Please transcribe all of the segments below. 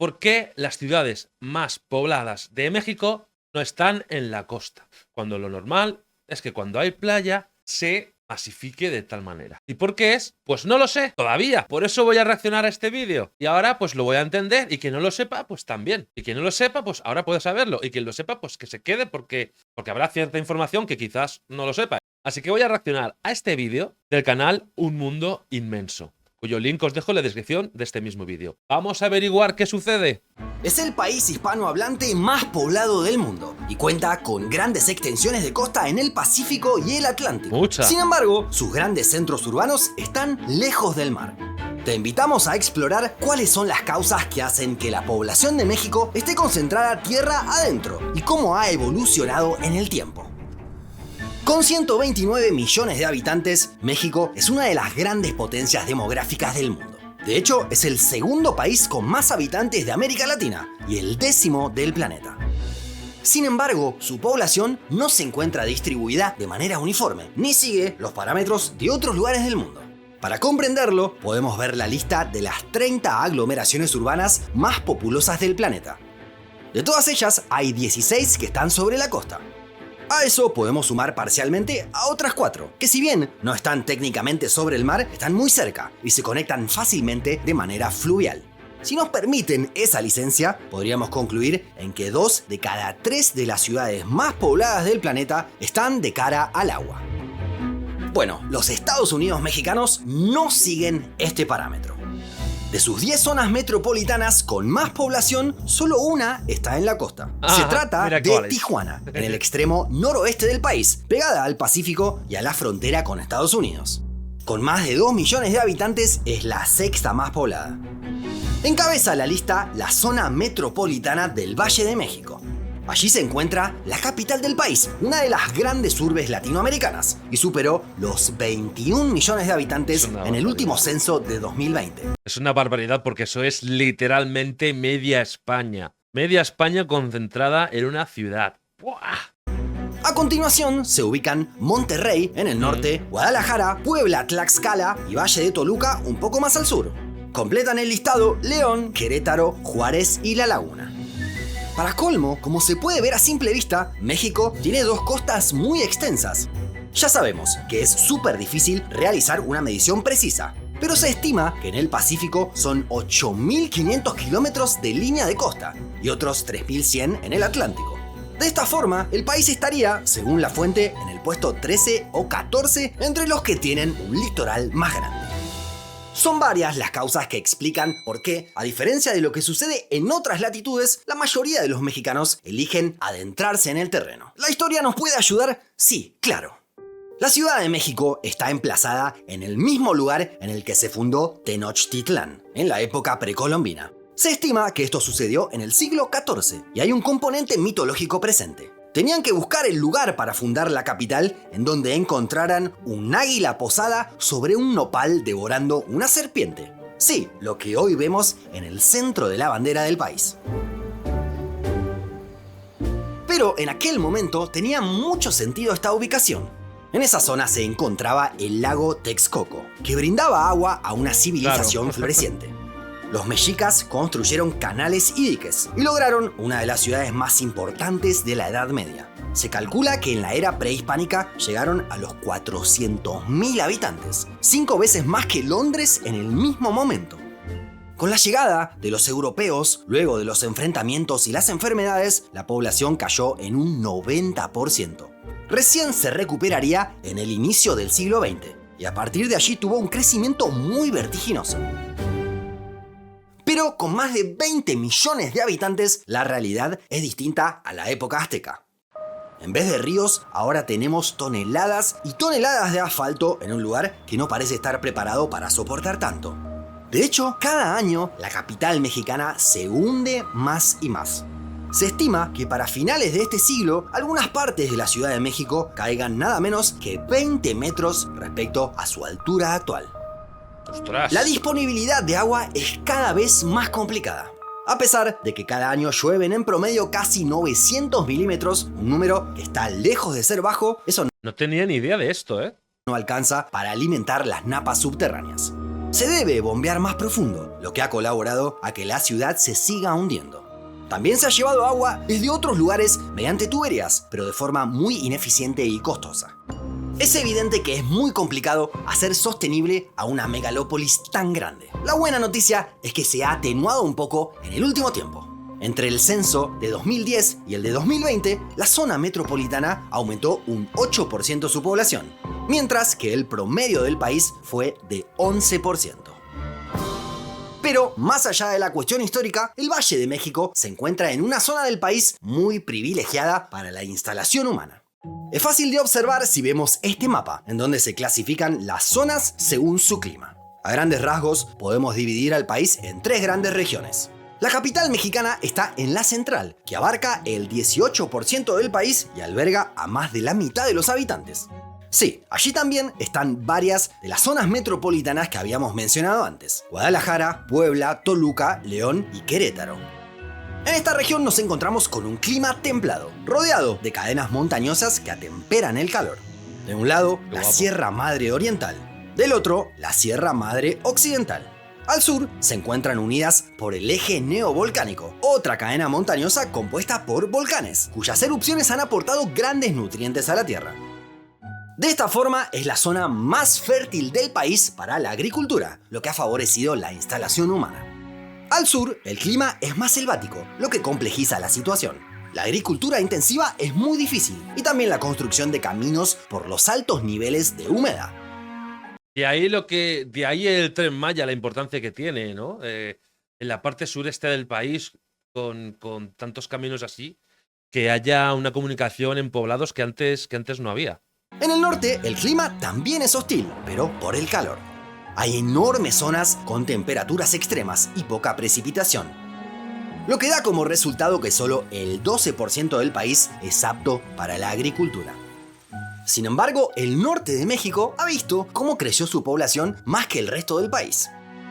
por qué las ciudades más pobladas de México no están en la costa, cuando lo normal es que cuando hay playa se masifique de tal manera. ¿Y por qué es? Pues no lo sé todavía. Por eso voy a reaccionar a este vídeo. Y ahora pues lo voy a entender. Y quien no lo sepa, pues también. Y quien no lo sepa, pues ahora puede saberlo. Y quien lo sepa, pues que se quede porque habrá cierta información que quizás no lo sepa. Así que voy a reaccionar a este vídeo del canal Un Mundo Inmenso, cuyo link os dejo en la descripción de este mismo vídeo. Vamos a averiguar qué sucede. Es el país hispanohablante más poblado del mundo y cuenta con grandes extensiones de costa en el Pacífico y el Atlántico. Mucha. Sin embargo, sus grandes centros urbanos están lejos del mar. Te invitamos a explorar cuáles son las causas que hacen que la población de México esté concentrada tierra adentro y cómo ha evolucionado en el tiempo. Con 129 millones de habitantes, México es una de las grandes potencias demográficas del mundo. De hecho, es el segundo país con más habitantes de América Latina y el 10º del planeta. Sin embargo, su población no se encuentra distribuida de manera uniforme, ni sigue los parámetros de otros lugares del mundo. Para comprenderlo, podemos ver la lista de las 30 aglomeraciones urbanas más populosas del planeta. De todas ellas, hay 16 que están sobre la costa. A eso podemos sumar parcialmente a otras 4, que si bien no están técnicamente sobre el mar, están muy cerca y se conectan fácilmente de manera fluvial. Si nos permiten esa licencia, podríamos concluir en que 2 de cada 3 de las ciudades más pobladas del planeta están de cara al agua. Bueno, los Estados Unidos mexicanos no siguen este parámetro. De sus 10 zonas metropolitanas con más población, solo una está en la costa. Se trata de Tijuana, en el extremo noroeste del país, pegada al Pacífico y a la frontera con Estados Unidos. Con más de 2 millones de habitantes, es la 6ª más poblada. Encabeza la lista la zona metropolitana del Valle de México. Allí se encuentra la capital del país, una de las grandes urbes latinoamericanas, y superó los 21 millones de habitantes en el último censo de 2020. Es una barbaridad porque eso es literalmente media España. Media España concentrada en una ciudad. ¡Buah! A continuación se ubican Monterrey en el norte, Guadalajara, Puebla, Tlaxcala y Valle de Toluca un poco más al sur. Completan el listado León, Querétaro, Juárez y La Laguna. Para colmo, como se puede ver a simple vista, México tiene 2 costas muy extensas. Ya sabemos que es súper difícil realizar una medición precisa, pero se estima que en el Pacífico son 8.500 kilómetros de línea de costa y otros 3.100 en el Atlántico. De esta forma, el país estaría, según la fuente, en el puesto 13 o 14 entre los que tienen un litoral más grande. Son varias las causas que explican por qué, a diferencia de lo que sucede en otras latitudes, la mayoría de los mexicanos eligen adentrarse en el terreno. ¿La historia nos puede ayudar? Sí, claro. La Ciudad de México está emplazada en el mismo lugar en el que se fundó Tenochtitlán, en la época precolombina. Se estima que esto sucedió en el siglo XIV y hay un componente mitológico presente. Tenían que buscar el lugar para fundar la capital en donde encontraran un águila posada sobre un nopal devorando una serpiente. Sí, lo que hoy vemos en el centro de la bandera del país. Pero en aquel momento tenía mucho sentido esta ubicación. En esa zona se encontraba el lago Texcoco, que brindaba agua a una civilización floreciente. Los mexicas construyeron canales y diques y lograron una de las ciudades más importantes de la Edad Media. Se calcula que en la era prehispánica llegaron a los 400.000 habitantes, 5 veces más que Londres en el mismo momento. Con la llegada de los europeos, luego de los enfrentamientos y las enfermedades, la población cayó en un 90%. Recién se recuperaría en el inicio del siglo XX y a partir de allí tuvo un crecimiento muy vertiginoso. Pero con más de 20 millones de habitantes, la realidad es distinta a la época azteca. En vez de ríos, ahora tenemos toneladas y toneladas de asfalto en un lugar que no parece estar preparado para soportar tanto. De hecho, cada año la capital mexicana se hunde más y más. Se estima que para finales de este siglo, algunas partes de la Ciudad de México caigan nada menos que 20 metros respecto a su altura actual. ¡Ostras! La disponibilidad de agua es cada vez más complicada. A pesar de que cada año llueven en promedio casi 900 milímetros, un número que está lejos de ser bajo, eso No tenía ni idea de esto, ¿eh? no alcanza para alimentar las napas subterráneas. Se debe bombear más profundo, lo que ha colaborado a que la ciudad se siga hundiendo. También se ha llevado agua desde otros lugares mediante tuberías, pero de forma muy ineficiente y costosa. Es evidente que es muy complicado hacer sostenible a una megalópolis tan grande. La buena noticia es que se ha atenuado un poco en el último tiempo. Entre el censo de 2010 y el de 2020, la zona metropolitana aumentó un 8% su población, mientras que el promedio del país fue de 11%. Pero, más allá de la cuestión histórica, el Valle de México se encuentra en una zona del país muy privilegiada para la instalación humana. Es fácil de observar si vemos este mapa, en donde se clasifican las zonas según su clima. A grandes rasgos, podemos dividir al país en 3 grandes regiones. La capital mexicana está en la central, que abarca el 18% del país y alberga a más de la mitad de los habitantes. Sí, allí también están varias de las zonas metropolitanas que habíamos mencionado antes: Guadalajara, Puebla, Toluca, León y Querétaro. En esta región nos encontramos con un clima templado, rodeado de cadenas montañosas que atemperan el calor. De un lado, la Sierra Madre Oriental, del otro, la Sierra Madre Occidental. Al sur se encuentran unidas por el eje neovolcánico, otra cadena montañosa compuesta por volcanes, cuyas erupciones han aportado grandes nutrientes a la Tierra. De esta forma es la zona más fértil del país para la agricultura, lo que ha favorecido la instalación humana. Al sur, el clima es más selvático, lo que complejiza la situación. La agricultura intensiva es muy difícil y también la construcción de caminos por los altos niveles de humedad. De ahí el Tren Maya, la importancia que tiene, ¿no? En la parte sureste del país, con tantos caminos así, que haya una comunicación en poblados que antes no había. En el norte, el clima también es hostil, pero por el calor. Hay enormes zonas con temperaturas extremas y poca precipitación, lo que da como resultado que solo el 12% del país es apto para la agricultura. Sin embargo, el norte de México ha visto cómo creció su población más que el resto del país.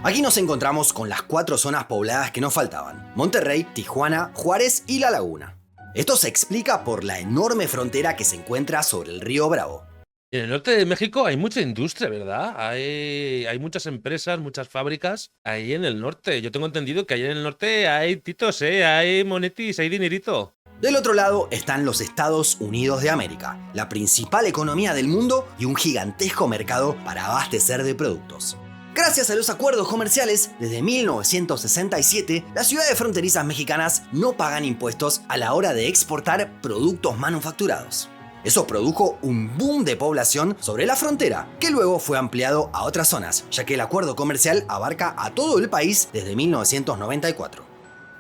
Aquí nos encontramos con las 4 zonas pobladas que nos faltaban: Monterrey, Tijuana, Juárez y La Laguna. Esto se explica por la enorme frontera que se encuentra sobre el río Bravo. En el norte de México hay mucha industria, ¿verdad? Hay muchas empresas, muchas fábricas ahí en el norte. Yo tengo entendido que ahí en el norte hay titos, hay monetis, hay dinerito. Del otro lado están los Estados Unidos de América, la principal economía del mundo y un gigantesco mercado para abastecer de productos. Gracias a los acuerdos comerciales, desde 1967, las ciudades fronterizas mexicanas no pagan impuestos a la hora de exportar productos manufacturados. Eso produjo un boom de población sobre la frontera, que luego fue ampliado a otras zonas, ya que el acuerdo comercial abarca a todo el país desde 1994.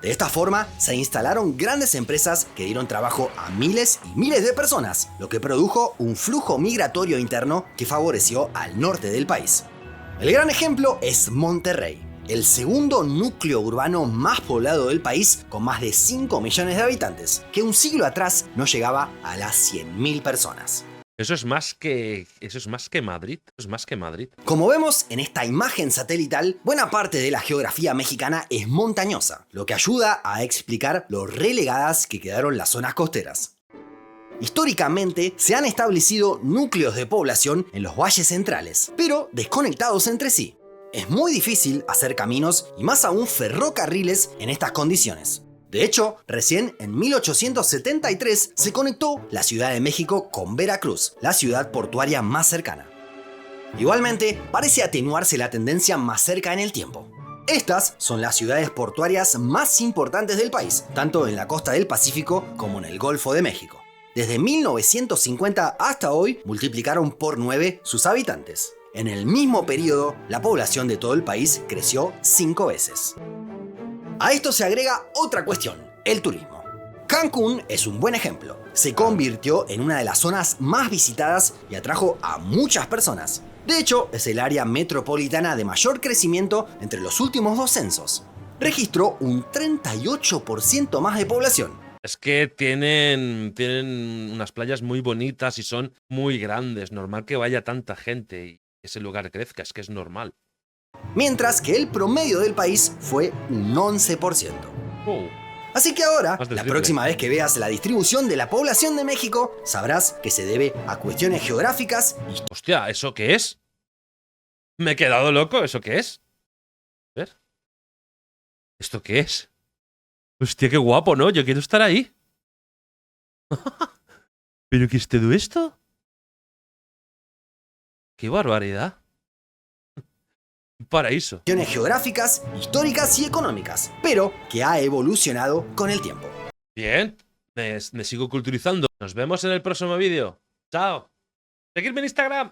De esta forma, se instalaron grandes empresas que dieron trabajo a miles y miles de personas, lo que produjo un flujo migratorio interno que favoreció al norte del país. El gran ejemplo es Monterrey, el segundo núcleo urbano más poblado del país, con más de 5 millones de habitantes, que un siglo atrás no llegaba a las 100.000 personas. Eso es más que Madrid. Como vemos en esta imagen satelital, buena parte de la geografía mexicana es montañosa, lo que ayuda a explicar lo relegadas que quedaron las zonas costeras. Históricamente se han establecido núcleos de población en los valles centrales, pero desconectados entre sí. Es muy difícil hacer caminos y más aún ferrocarriles en estas condiciones. De hecho, recién en 1873 se conectó la Ciudad de México con Veracruz, la ciudad portuaria más cercana. Igualmente, parece atenuarse la tendencia más cerca en el tiempo. Estas son las ciudades portuarias más importantes del país, tanto en la costa del Pacífico como en el Golfo de México. Desde 1950 hasta hoy multiplicaron por 9 sus habitantes. En el mismo periodo, la población de todo el país creció 5 veces. A esto se agrega otra cuestión: el turismo. Cancún es un buen ejemplo. Se convirtió en una de las zonas más visitadas y atrajo a muchas personas. De hecho, es el área metropolitana de mayor crecimiento entre los últimos 2 censos. Registró un 38% más de población. Es que tienen unas playas muy bonitas y son muy grandes. Normal que vaya tanta gente y ese lugar crezca, es que es normal. Mientras que el promedio del país fue un 11%. Así que ahora, la próxima vez que veas la distribución de la población de México, sabrás que se debe a cuestiones geográficas y... Hostia, ¿eso qué es? Me he quedado loco. ¿Eso qué es? A ver. ¿Esto qué es? Hostia, qué guapo, ¿no? Yo quiero estar ahí. ¿Pero qué es todo esto? ¡Qué barbaridad! Un paraíso. Geográficas, históricas y económicas, pero que ha evolucionado con el tiempo. Bien, me sigo culturizando. Nos vemos en el próximo vídeo. Chao. Seguidme en Instagram.